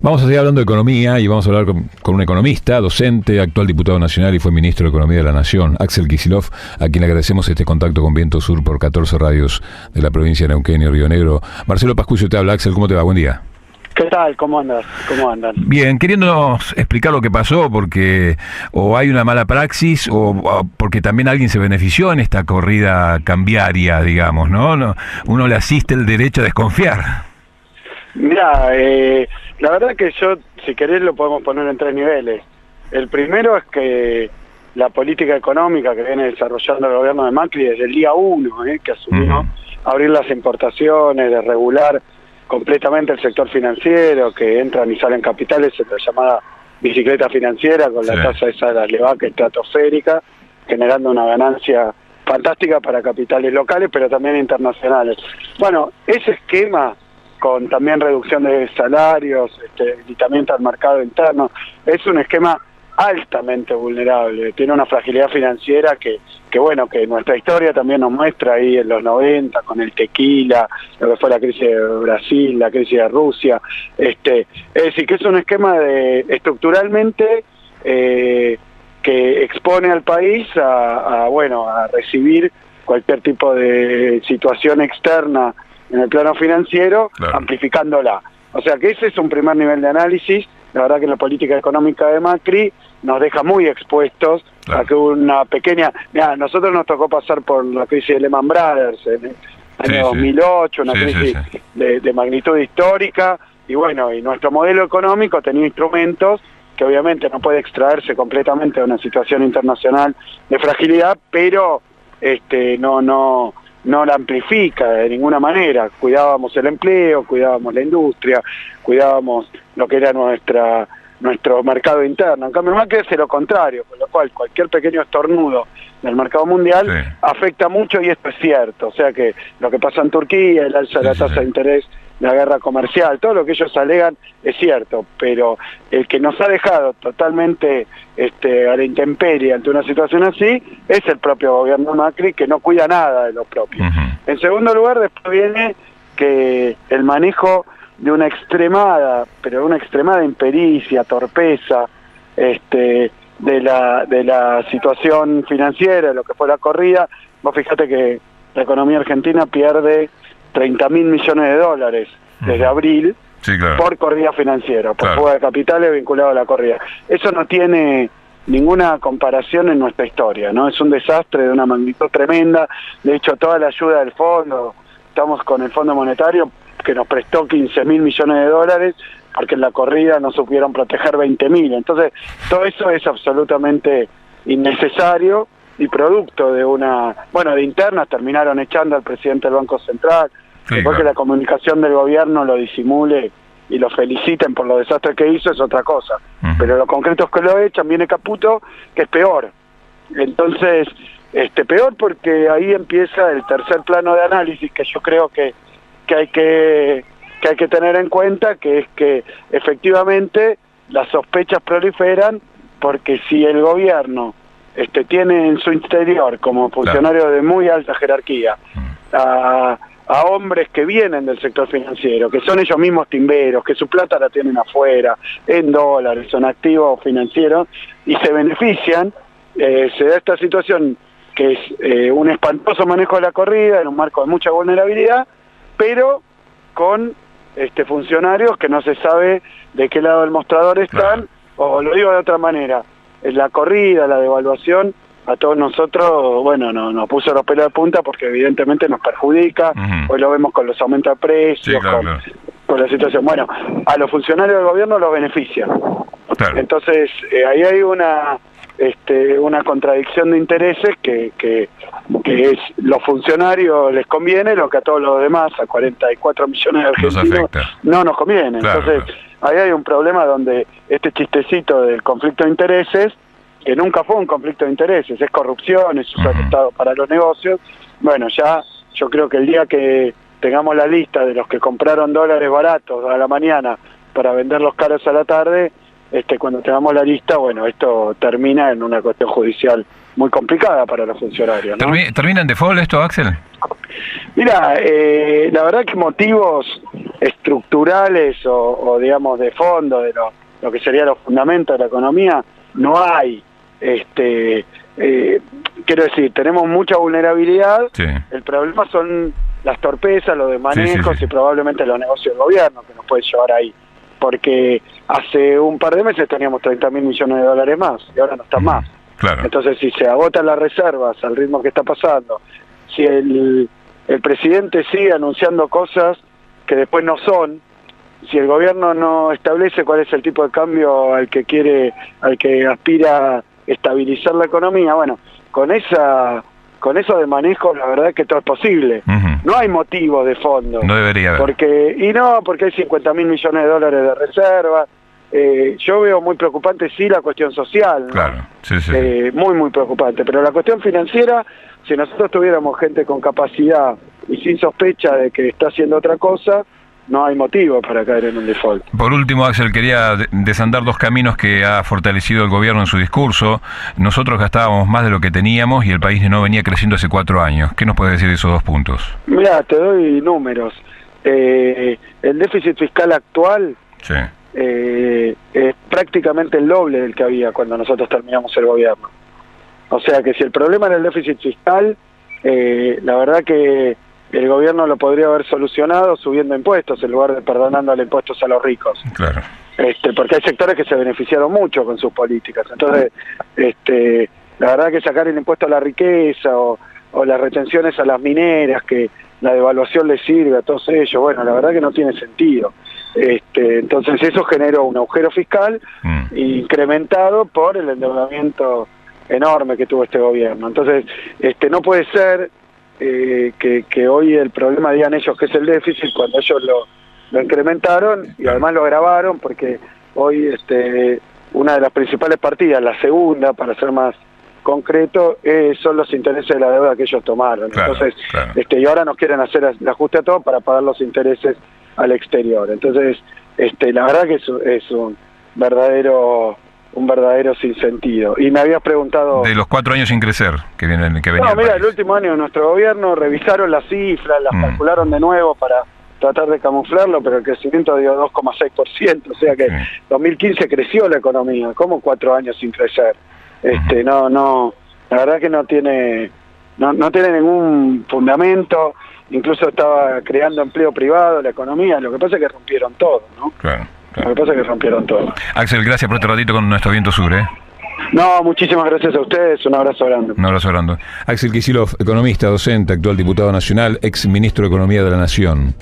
Vamos a seguir hablando de economía y vamos a hablar con un economista, docente, actual diputado nacional y fue ministro de Economía de la Nación, Axel Kicillof, a quien le agradecemos este contacto con Viento Sur por 14 radios de la provincia de Neuquén y Río Negro. Marcelo Pascucio te habla. Axel, ¿cómo te va? Buen día. ¿Qué tal? ¿Cómo andas? ¿Cómo andan? Bien, queriéndonos explicar lo que pasó, porque o hay una mala praxis o porque también alguien se benefició en esta corrida cambiaria, digamos, ¿no? Uno le asiste el derecho a desconfiar. Mirá, la verdad que yo, si querés, lo podemos poner en 3 niveles. El primero es que la política económica que viene desarrollando el gobierno de Macri desde el día 1, que asumió abrir las importaciones, de regular completamente el sector financiero, que entran y salen capitales, en la llamada bicicleta financiera, con la tasa esa de la LEVAC estratosférica, generando una ganancia fantástica para capitales locales, pero también internacionales. Bueno, ese esquema, con también reducción de salarios, debilitamiento al mercado interno, es un esquema altamente vulnerable, tiene una fragilidad financiera que nuestra historia también nos muestra ahí en los 90, con el tequila, lo que fue la crisis de Brasil, la crisis de Rusia, es decir, que es un esquema estructuralmente que expone al país a recibir cualquier tipo de situación externa en el plano financiero, claro, amplificándola. O sea que ese es un primer nivel de análisis. La verdad que la política económica de Macri nos deja muy expuestos, claro, a que una pequeña... Mirá, nosotros nos tocó pasar por la crisis de Lehman Brothers en el año 2008, una crisis de magnitud histórica, y bueno, y nuestro modelo económico tenía instrumentos que obviamente no puede extraerse completamente de una situación internacional de fragilidad, pero no la amplifica de ninguna manera. Cuidábamos el empleo, cuidábamos la industria, cuidábamos lo que era nuestro mercado interno. En cambio, Macri hace lo contrario, con lo cual cualquier pequeño estornudo del mercado mundial afecta mucho, y esto es cierto. O sea que lo que pasa en Turquía, el alza de la tasa de interés, la guerra comercial, todo lo que ellos alegan es cierto, pero el que nos ha dejado totalmente a la intemperie ante una situación así es el propio gobierno Macri, que no cuida nada de lo propio. En segundo lugar, después viene que el manejo de una extremada impericia, torpeza, de la situación financiera, de lo que fue la corrida. Vos fijate que la economía argentina pierde 30.000 millones de dólares desde abril, claro, por corrida financiera, por fuga de capitales vinculado a la corrida. Eso no tiene ninguna comparación en nuestra historia, ¿no? Es un desastre de una magnitud tremenda. De hecho, toda la ayuda del fondo, estamos con el Fondo Monetario, que nos prestó 15.000 millones de dólares, porque en la corrida no supieron proteger 20.000. Entonces, todo eso es absolutamente innecesario y producto de de internas. Terminaron echando al presidente del Banco Central, después que la comunicación del gobierno lo disimule y lo feliciten por los desastres que hizo es otra cosa, pero lo concreto es que lo echan. Viene Caputo, que es peor. Entonces, peor porque ahí empieza el tercer plano de análisis que yo creo que hay que tener en cuenta, que es que efectivamente las sospechas proliferan, porque si el gobierno tiene en su interior como funcionarios de muy alta jerarquía a hombres que vienen del sector financiero, que son ellos mismos timberos, que su plata la tienen afuera, en dólares, son activos financieros, y se benefician, se da esta situación que es un espantoso manejo de la corrida, en un marco de mucha vulnerabilidad, pero con funcionarios que no se sabe de qué lado del mostrador están, o lo digo de otra manera, en la corrida, la devaluación, a todos nosotros, nos puso los pelos de punta, porque evidentemente nos perjudica. Hoy lo vemos con los aumentos de precios, con la situación. Bueno, a los funcionarios del gobierno los beneficia. Entonces, ahí hay una contradicción de intereses que es, los funcionarios les conviene, lo que a todos los demás, a 44 millones de argentinos, no nos conviene. Entonces, ahí hay un problema donde este chistecito del conflicto de intereses, que nunca fue un conflicto de intereses, es corrupción, es uso del Estado para los negocios. Bueno, ya yo creo que el día que tengamos la lista de los que compraron dólares baratos a la mañana para venderlos caros a la tarde, cuando tengamos la lista, esto termina en una cuestión judicial muy complicada para los funcionarios, ¿no? ¿Termina en default esto, Axel? Mira, la verdad que motivos estructurales o digamos de fondo de lo que serían los fundamentos de la economía, no hay. Quiero decir, tenemos mucha vulnerabilidad, sí. El problema son las torpezas, los desmanejos y probablemente los negocios del gobierno que nos pueden llevar ahí, porque hace un par de meses teníamos 30.000 millones de dólares más y ahora no están más. Claro. Entonces, si se agotan las reservas al ritmo que está pasando, si el presidente sigue anunciando cosas que después no son, si el gobierno no establece cuál es el tipo de cambio al que aspira a estabilizar la economía, bueno, con eso de manejo la verdad es que todo es posible. No hay motivo de fondo. No debería haber. Porque hay 50.000 millones de dólares de reserva. Yo veo muy preocupante sí la cuestión social, ¿no? Claro, sí. Muy preocupante, pero la cuestión financiera, si nosotros tuviéramos gente con capacidad y sin sospecha de que está haciendo otra cosa, no hay motivo para caer en un default. Por último, Axel, quería desandar dos caminos que ha fortalecido el gobierno en su discurso. Nosotros gastábamos más de lo que teníamos y el país no venía creciendo hace 4 años. ¿Qué nos puede decir de esos dos puntos? Mira, te doy números. El déficit fiscal actual sí. Es prácticamente el doble del que había cuando nosotros terminamos el gobierno. O sea que si el problema era el déficit fiscal, la verdad que el gobierno lo podría haber solucionado subiendo impuestos en lugar de perdonándole impuestos a los ricos. Claro. Porque hay sectores que se beneficiaron mucho con sus políticas. Entonces, la verdad que sacar el impuesto a la riqueza o las retenciones a las mineras, que la devaluación les sirve a todos ellos, bueno, la verdad que no tiene sentido. Entonces eso generó un agujero fiscal incrementado por el endeudamiento enorme que tuvo este gobierno. Entonces, no puede ser que hoy el problema digan ellos que es el déficit cuando ellos lo incrementaron y además lo agravaron, porque hoy una de las principales partidas, la segunda para ser más concreto, son los intereses de la deuda que ellos tomaron. Claro, entonces claro. Y ahora nos quieren hacer el ajuste a todo para pagar los intereses al exterior. Entonces la verdad que es un verdadero sinsentido. Y me habías preguntado de los 4 años sin crecer que venían. No, mira, el último año de nuestro gobierno revisaron las cifras, las calcularon de nuevo para tratar de camuflarlo, pero el crecimiento dio 2,6%, o sea que 2015 creció la economía. ¿Cómo 4 años sin crecer? No, la verdad que no tiene ningún fundamento. Incluso estaba creando empleo privado, la economía. Lo que pasa es que rompieron todo, ¿no? Claro. Lo que pasa es que rompieron todo. Axel, gracias por este ratito con nuestro Viento Sur, No, muchísimas gracias a ustedes, un abrazo grande. Un abrazo grande. Axel Kicillof, economista, docente, actual diputado nacional, ex ministro de Economía de la Nación.